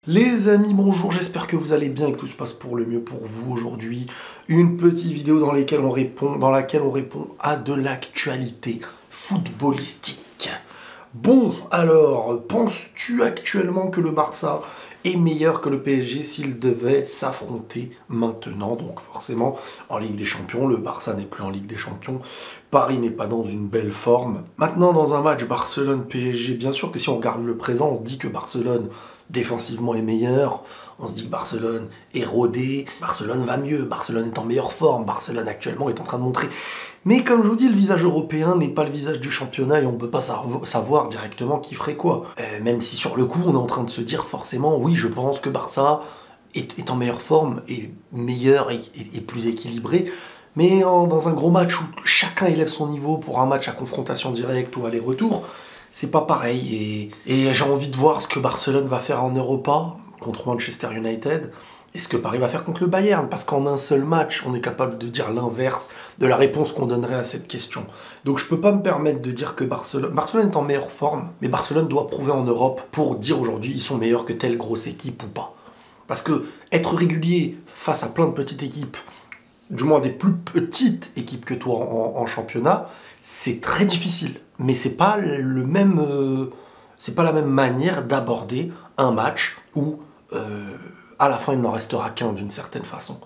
Les amis, bonjour, j'espère que vous allez bien et que tout se passe pour le mieux pour vous aujourd'hui. Une petite vidéo dans laquelle on répond à de l'actualité footballistique. Bon, alors, penses-tu actuellement que le Barça est meilleur que le PSG s'il devait s'affronter maintenant? Donc forcément, en Ligue des Champions, le Barça n'est plus en Ligue des Champions. Paris n'est pas dans une belle forme. Maintenant, dans un match Barcelone-PSG, bien sûr que si on regarde le présent, on se dit que Barcelone défensivement est meilleur, on se dit que Barcelone est rodé, Barcelone va mieux, Barcelone est en meilleure forme, Barcelone actuellement est en train de montrer. Mais comme je vous dis, le visage européen n'est pas le visage du championnat et on ne peut pas savoir directement qui ferait quoi. Même si sur le coup, on est en train de se dire forcément, oui, je pense que Barça est en meilleure forme, et meilleur et plus équilibré. Mais dans un gros match où chacun élève son niveau pour un match à confrontation directe ou aller-retour, c'est pas pareil. Et j'ai envie de voir ce que Barcelone va faire en Europa contre Manchester United et ce que Paris va faire contre le Bayern. Parce qu'en un seul match, on est capable de dire l'inverse de la réponse qu'on donnerait à cette question. Donc je peux pas me permettre de dire que Barcelone est en meilleure forme, mais Barcelone doit prouver en Europe pour dire aujourd'hui ils sont meilleurs que telle grosse équipe ou pas. Parce que être régulier face à plein de petites équipes, du moins des plus petites équipes que toi en championnat, c'est très difficile. Mais c'est pas c'est pas la même manière d'aborder un match où à la fin il n'en restera qu'un d'une certaine façon.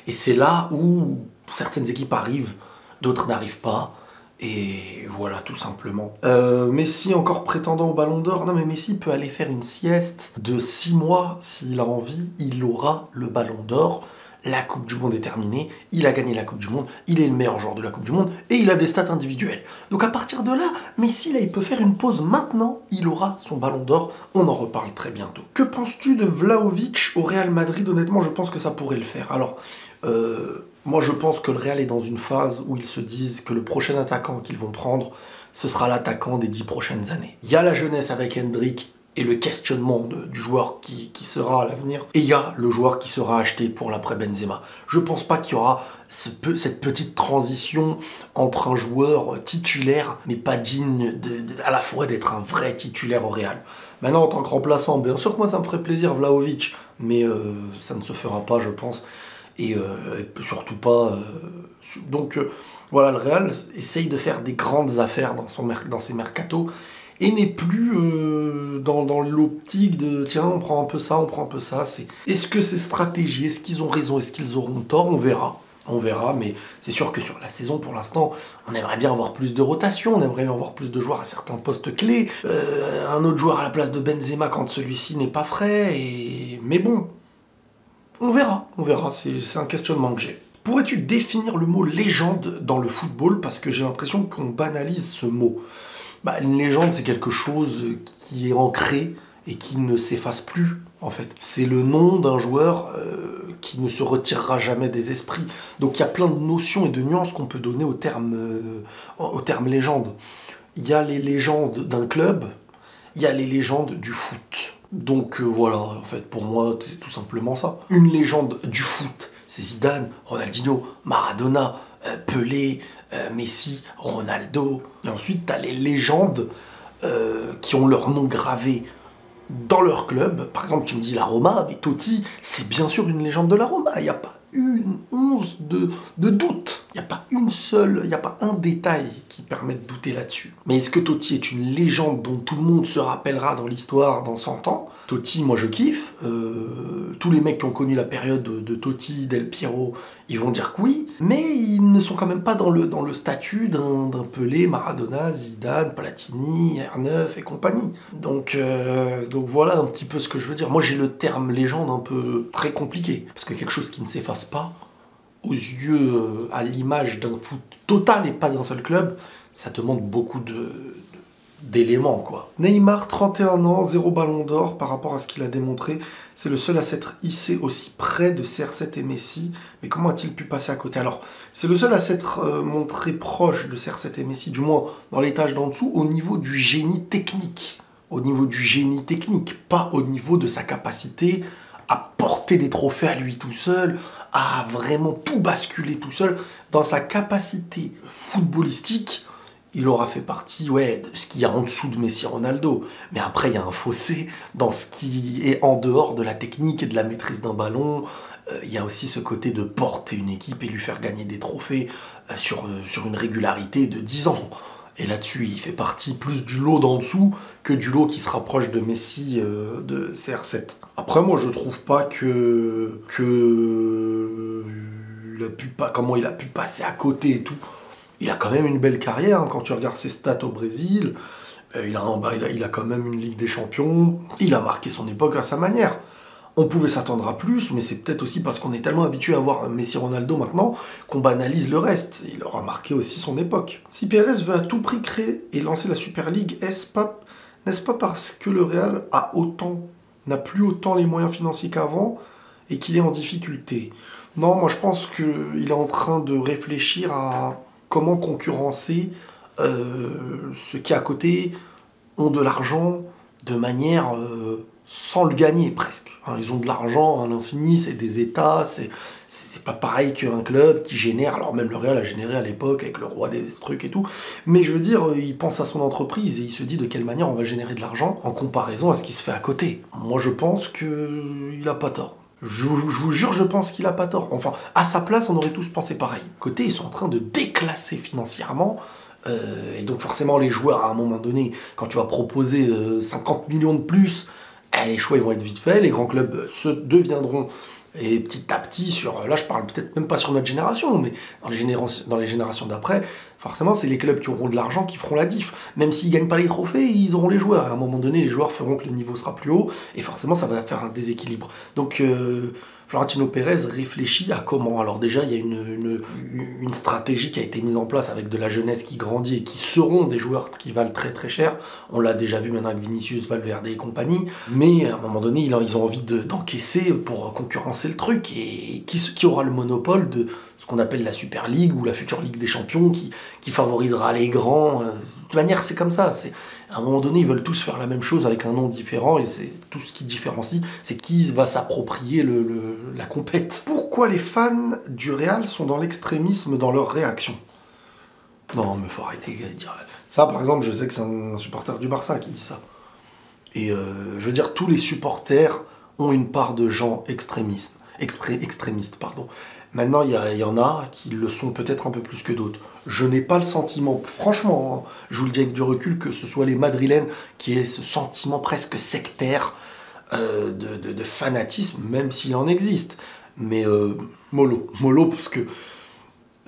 Et c'est là où certaines équipes arrivent, d'autres n'arrivent pas. Et voilà, tout simplement. Messi encore prétendant au Ballon d'Or. Non mais Messi peut aller faire une sieste de 6 mois s'il a envie. Il aura le Ballon d'Or. La Coupe du Monde est terminée, il a gagné la Coupe du Monde, il est le meilleur joueur de la Coupe du Monde et il a des stats individuelles. Donc à partir de là, Messi, là, il peut faire une pause maintenant, il aura son Ballon d'Or, on en reparle très bientôt. Que penses-tu de Vlahovic au Real Madrid? Honnêtement, je pense que ça pourrait le faire. Alors, moi je pense que le Real est dans une phase où ils se disent que le prochain attaquant qu'ils vont prendre, ce sera l'attaquant des 10 prochaines années. Il y a la jeunesse avec Hendrik, et le questionnement du joueur qui sera à l'avenir. Et il y a le joueur qui sera acheté pour l'après Benzema. Je pense pas qu'il y aura cette petite transition entre un joueur titulaire, mais pas digne à la fois d'être un vrai titulaire au Real. Maintenant, en tant que remplaçant, bien sûr que moi ça me ferait plaisir, Vlahovic, mais ça ne se fera pas, je pense. Et surtout pas... Donc voilà, le Real essaye de faire des grandes affaires dans ses mercatos, et n'est plus dans l'optique de tiens, on prend un peu ça, on prend un peu ça. Est-ce que c'est stratégie? Est-ce qu'ils ont raison? Est-ce qu'ils auront tort? On verra. On verra, mais c'est sûr que sur la saison, pour l'instant, on aimerait bien avoir plus de rotation, on aimerait bien avoir plus de joueurs à certains postes clés, un autre joueur à la place de Benzema quand celui-ci n'est pas frais, mais bon, on verra, c'est un questionnement que j'ai. Pourrais-tu définir le mot légende dans le football? Parce que j'ai l'impression qu'on banalise ce mot. Bah, une légende, c'est quelque chose qui est ancré et qui ne s'efface plus, en fait. C'est le nom d'un joueur qui ne se retirera jamais des esprits. Donc il y a plein de notions et de nuances qu'on peut donner au terme légende. Il y a les légendes d'un club, il y a les légendes du foot. Donc voilà, en fait, pour moi, c'est tout simplement ça. Une légende du foot, c'est Zidane, Ronaldinho, Maradona, Pelé, Messi, Ronaldo. Et ensuite, tu as les légendes qui ont leur nom gravé dans leur club. Par exemple, tu me dis la Roma, mais Totti, c'est bien sûr une légende de la Roma. Il n'y a pas une once de doute. Il n'y a pas il n'y a pas un détail qui permet de douter là-dessus. Mais est-ce que Totti est une légende dont tout le monde se rappellera dans l'histoire dans 100 ans? Totti, moi je kiffe. Tous les mecs qui ont connu la période de Totti, Del Piero, ils vont dire que oui. Mais ils ne sont quand même pas dans le statut d'un Pelé, Maradona, Zidane, Platini, R9 et compagnie. Donc voilà un petit peu ce que je veux dire. Moi j'ai le terme légende un peu très compliqué. Parce que quelque chose qui ne s'efface pas, aux yeux, à l'image d'un foot total et pas d'un seul club, ça demande beaucoup d'éléments, quoi. Neymar, 31 ans, 0 ballon d'or par rapport à ce qu'il a démontré. C'est le seul à s'être hissé aussi près de CR7 et Messi. Mais comment a-t-il pu passer à côté? Alors, c'est le seul à s'être montré proche de CR7 et Messi, du moins dans l'étage d'en dessous, au niveau du génie technique. Au niveau du génie technique, pas au niveau de sa capacité à porter des trophées à lui tout seul, à vraiment tout basculer tout seul. Dans sa capacité footballistique, il aura fait partie, ouais, de ce qu'il y a en dessous de Messi Ronaldo. Mais après, il y a un fossé dans ce qui est en dehors de la technique et de la maîtrise d'un ballon. Il y a aussi ce côté de porter une équipe et lui faire gagner des trophées sur une régularité de 10 ans. Et là-dessus, il fait partie plus du lot d'en dessous que du lot qui se rapproche de Messi de CR7. Après, moi, je trouve pas comment il a pu passer à côté et tout. Il a quand même une belle carrière, hein, quand tu regardes ses stats au Brésil. Il a quand même une Ligue des Champions. Il a marqué son époque à sa manière. On pouvait s'attendre à plus, mais c'est peut-être aussi parce qu'on est tellement habitué à voir Messi Ronaldo maintenant qu'on banalise le reste. Il aura marqué aussi son époque. Si Pérez veut à tout prix créer et lancer la Super League, n'est-ce pas parce que le Real n'a plus autant les moyens financiers qu'avant et qu'il est en difficulté? Non, moi je pense qu'il est en train de réfléchir à comment concurrencer ceux qui à côté ont de l'argent de manière sans le gagner presque. Hein, ils ont de l'argent à l'infini, c'est des États, c'est pas pareil qu'un club qui génère, alors même le Real a généré à l'époque avec le roi des trucs et tout, mais je veux dire, il pense à son entreprise et il se dit de quelle manière on va générer de l'argent en comparaison à ce qui se fait à côté. Moi je pense qu'il a pas tort. Je vous jure, je pense qu'il a pas tort. Enfin, à sa place, on aurait tous pensé pareil. Côté, ils sont en train de déclasser financièrement. Et donc forcément, les joueurs, à un moment donné, quand tu vas proposer 50 millions de plus, les choix ils vont être vite faits. Les grands clubs se deviendront, et petit à petit, là je parle peut-être même pas sur notre génération, mais dans les générations d'après, forcément c'est les clubs qui auront de l'argent qui feront la diff. Même s'ils gagnent pas les trophées, ils auront les joueurs. À un moment donné, les joueurs feront que le niveau sera plus haut, et forcément ça va faire un déséquilibre. Donc Florentino Pérez réfléchit à comment. Alors déjà, il y a une stratégie qui a été mise en place avec de la jeunesse qui grandit et qui seront des joueurs qui valent très très cher. On l'a déjà vu maintenant avec Vinicius, Valverde et compagnie. Mais à un moment donné, ils ont envie d'encaisser pour concurrencer le truc. Et qui aura le monopole de ce qu'on appelle la Super League ou la future Ligue des Champions qui favorisera les grands. De toute manière, c'est comme ça. À un moment donné, ils veulent tous faire la même chose avec un nom différent et c'est tout ce qui différencie, c'est qui va s'approprier la compète. Pourquoi les fans du Real sont dans l'extrémisme dans leur réaction? Non, mais faut arrêter de dire ça. Par exemple, je sais que c'est un supporter du Barça qui dit ça. Et je veux dire, tous les supporters ont une part de gens extrémistes. Maintenant, il y en a qui le sont peut-être un peu plus que d'autres. Je n'ai pas le sentiment, franchement, hein, je vous le dis avec du recul, que ce soit les Madrilènes qui aient ce sentiment presque sectaire de fanatisme, même s'il en existe. Mais mollo, parce que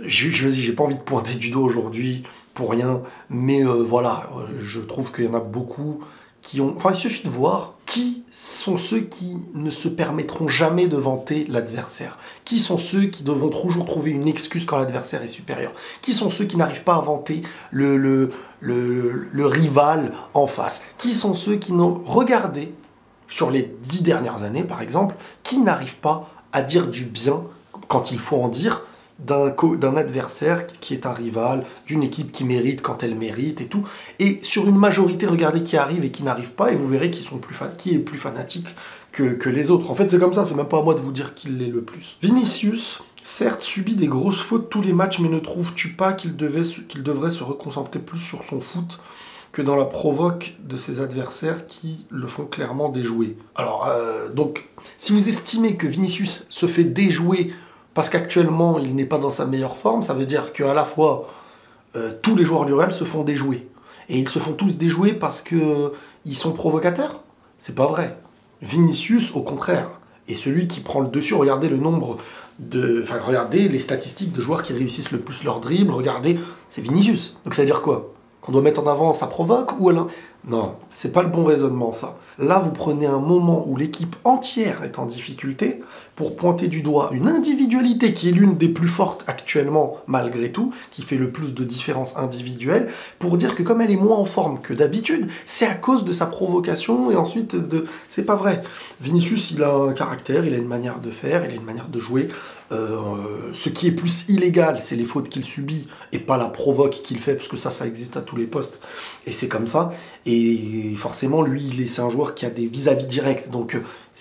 j'ai pas envie de pointer du doigt aujourd'hui pour rien, mais voilà, je trouve qu'il y en a beaucoup qui ont... Enfin, il suffit de voir qui sont ceux qui ne se permettront jamais de vanter l'adversaire. Qui sont ceux qui devront toujours trouver une excuse quand l'adversaire est supérieur. Qui sont ceux qui n'arrivent pas à vanter le rival en face. Qui sont ceux qui n'ont... Regardez, sur les 10 dernières années, par exemple, qui n'arrivent pas à dire du bien, quand il faut en dire, d'un adversaire qui est un rival, d'une équipe qui mérite quand elle mérite et tout. Et sur une majorité, regardez qui arrive et qui n'arrive pas, et vous verrez qui est plus fanatique que les autres. En fait, c'est comme ça, c'est même pas à moi de vous dire qui l'est le plus. Vinicius, certes, subit des grosses fautes tous les matchs, mais ne trouves-tu pas qu'il devrait se reconcentrer plus sur son foot que dans la provoque de ses adversaires qui le font clairement déjouer? Alors, donc, si vous estimez que Vinicius se fait déjouer parce qu'actuellement, il n'est pas dans sa meilleure forme, ça veut dire qu'à la fois, tous les joueurs du Real se font déjouer. Et ils se font tous déjouer parce qu'ils sont provocateurs? C'est pas vrai. Vinicius, au contraire, est celui qui prend le dessus. Regardez le nombre de... Enfin, regardez les statistiques de joueurs qui réussissent le plus leur dribble. Regardez, c'est Vinicius. Donc ça veut dire quoi? Qu'on doit mettre en avant sa provoque ou elle... Non, c'est pas le bon raisonnement, ça. Là, vous prenez un moment où l'équipe entière est en difficulté pour pointer du doigt une individualité qui est l'une des plus fortes actuellement, malgré tout, qui fait le plus de différences individuelles, pour dire que comme elle est moins en forme que d'habitude, c'est à cause de sa provocation, et ensuite de... C'est pas vrai. Vinicius, il a un caractère, il a une manière de faire, il a une manière de jouer. Ce qui est plus illégal, c'est les fautes qu'il subit, et pas la provoque qu'il fait, parce que ça existe à tous les postes, et c'est comme ça. Et forcément, lui, c'est un joueur qui a des vis-à-vis directs, donc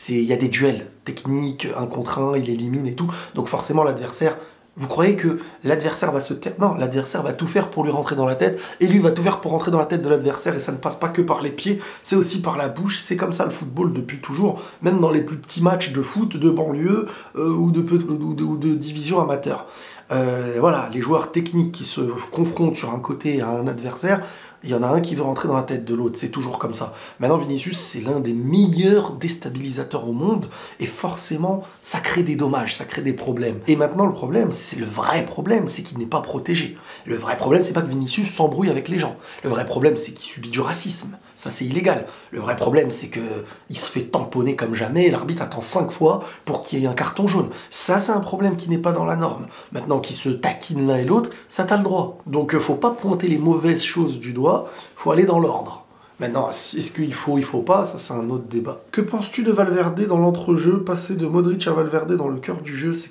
il y a des duels techniques, 1 contre 1, il élimine et tout, donc forcément l'adversaire Vous croyez que l'adversaire va se taire? Non, l'adversaire va tout faire pour lui rentrer dans la tête, et lui va tout faire pour rentrer dans la tête de l'adversaire, et ça ne passe pas que par les pieds, c'est aussi par la bouche, c'est comme ça le football depuis toujours, même dans les plus petits matchs de foot, de banlieue, ou de division amateur. Voilà, les joueurs techniques qui se confrontent sur un côté à un adversaire, il y en a un qui veut rentrer dans la tête de l'autre, c'est toujours comme ça. Maintenant, Vinicius, c'est l'un des meilleurs déstabilisateurs au monde, et forcément, ça crée des dommages, ça crée des problèmes. Et maintenant, le problème, c'est le vrai problème, c'est qu'il n'est pas protégé. Le vrai problème, c'est pas que Vinicius s'embrouille avec les gens. Le vrai problème, c'est qu'il subit du racisme. Ça, c'est illégal. Le vrai problème, c'est qu'il se fait tamponner comme jamais, et l'arbitre attend 5 fois pour qu'il y ait un carton jaune. Ça, c'est un problème qui n'est pas dans la norme. Maintenant, qu'ils se taquinent l'un et l'autre, ça t'a le droit. Donc, faut pas pointer les mauvaises choses du doigt, faut aller dans l'ordre. Maintenant, est-ce qu'il faut, il faut pas, ça c'est un autre débat. Que penses-tu de Valverde dans l'entrejeu? Passer de Modric à Valverde dans le cœur du jeu, c'est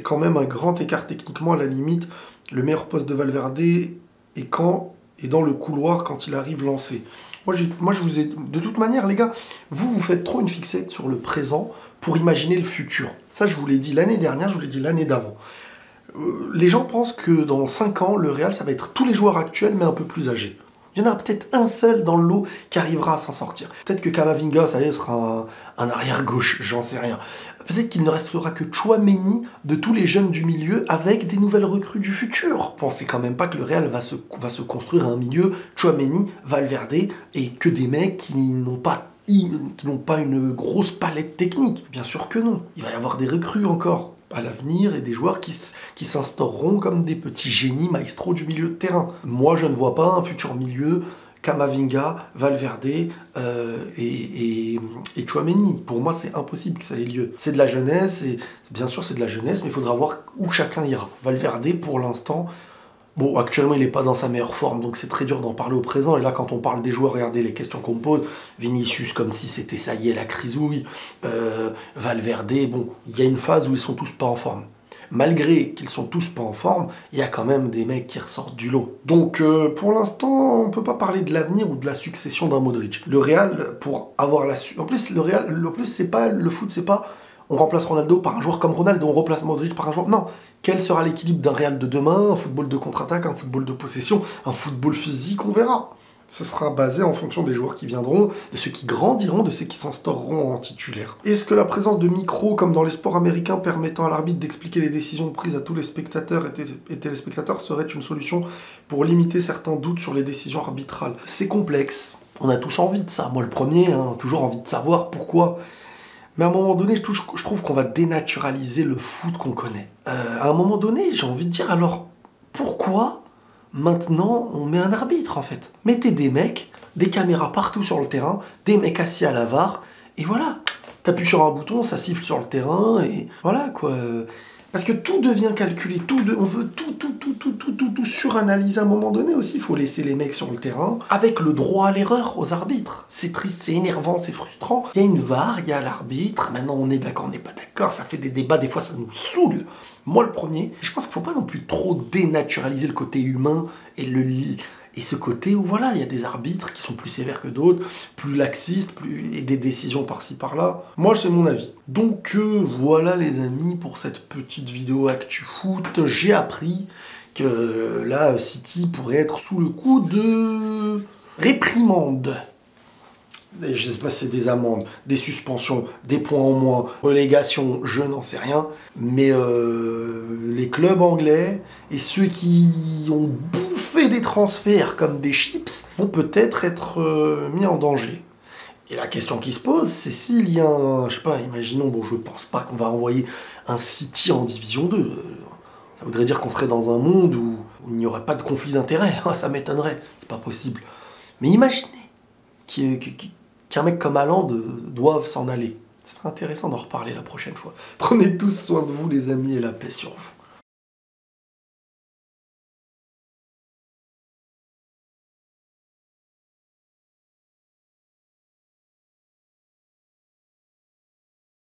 quand même un grand écart techniquement, à la limite. Le meilleur poste de Valverde est dans le couloir quand il arrive lancé. Moi, je vous ai... De toute manière, les gars, vous faites trop une fixette sur le présent pour imaginer le futur. Ça, je vous l'ai dit l'année dernière, je vous l'ai dit l'année d'avant. Les gens pensent que dans 5 ans, le Real, ça va être tous les joueurs actuels, mais un peu plus âgés. Il y en a peut-être un seul dans le lot qui arrivera à s'en sortir. Peut-être que Camavinga, ça y est, sera un arrière-gauche, j'en sais rien. Peut-être qu'il ne restera que Tchouaméni de tous les jeunes du milieu avec des nouvelles recrues du futur. Pensez quand même pas que le Real va se construire un milieu Tchouaméni, Valverde et que des mecs qui n'ont pas une grosse palette technique. Bien sûr que non. Il va y avoir des recrues encore à l'avenir et des joueurs qui s'instaureront comme des petits génies maestros du milieu de terrain. Moi, je ne vois pas un futur milieu Camavinga, Valverde et Tchouaméni. Pour moi, c'est impossible que ça ait lieu. C'est de la jeunesse, et bien sûr, c'est de la jeunesse, mais il faudra voir où chacun ira. Valverde, pour l'instant, bon, actuellement, il n'est pas dans sa meilleure forme, donc c'est très dur d'en parler au présent. Et là, quand on parle des joueurs, regardez les questions qu'on me pose. Vinicius, comme si c'était ça y est, la crisouille. Valverde, bon, il y a une phase où ils sont tous pas en forme. Malgré qu'ils sont tous pas en forme, il y a quand même des mecs qui ressortent du lot. Donc, pour l'instant, on peut pas parler de l'avenir ou de la succession d'un Modric. Le Real, pour avoir la... En plus, le Real, c'est pas... Le foot, c'est pas... On remplace Ronaldo par un joueur comme Ronaldo, on remplace Modric par un joueur... Non, quel sera l'équilibre d'un Real de demain? Un football de contre-attaque, un football de possession, un football physique, on verra. Ce sera basé en fonction des joueurs qui viendront, de ceux qui grandiront, de ceux qui s'instaureront en titulaire. Est-ce que la présence de micros, comme dans les sports américains, permettant à l'arbitre d'expliquer les décisions prises à tous les spectateurs et téléspectateurs serait une solution pour limiter certains doutes sur les décisions arbitrales? C'est complexe. On a tous envie de ça. Moi, le premier, toujours envie de savoir pourquoi. Mais à un moment donné, je trouve qu'on va dénaturaliser le foot qu'on connaît. À un moment donné, j'ai envie de dire, alors, pourquoi maintenant on met un arbitre, en fait? Mettez des mecs, des caméras partout sur le terrain, des mecs assis à la VAR, et voilà. T'appuies sur un bouton, ça siffle sur le terrain, et voilà, quoi. Parce que tout devient calculé, on veut tout suranalyser à un moment donné aussi. Il faut laisser les mecs sur le terrain avec le droit à l'erreur aux arbitres. C'est triste, c'est énervant, c'est frustrant. Il y a une VAR, il y a l'arbitre. Maintenant, on est d'accord, on n'est pas d'accord. Ça fait des débats, des fois, ça nous saoule. Moi, le premier, je pense qu'il ne faut pas non plus trop dénaturaliser le côté humain et ce côté où, voilà, il y a des arbitres qui sont plus sévères que d'autres, plus laxistes, et des décisions par-ci, par-là. Moi, c'est mon avis. Donc, voilà, les amis, pour cette petite vidéo Actu Foot. J'ai appris que, là, City pourrait être sous le coup de réprimande. Je ne sais pas si c'est des amendes, des suspensions, des points en moins, relégation, je n'en sais rien. Mais les clubs anglais et ceux qui ont bouffé des transferts comme des chips vont peut-être être mis en danger. Et la question qui se pose, c'est s'il y a un... Je sais pas, imaginons, bon, je pense pas qu'on va envoyer un City en Division 2. Ça voudrait dire qu'on serait dans un monde où il n'y aurait pas de conflit d'intérêts. Ça m'étonnerait, c'est pas possible. Mais imaginez qu'un mec comme Haaland doive s'en aller. Ce serait intéressant d'en reparler la prochaine fois. Prenez tous soin de vous, les amis, et la paix sur vous.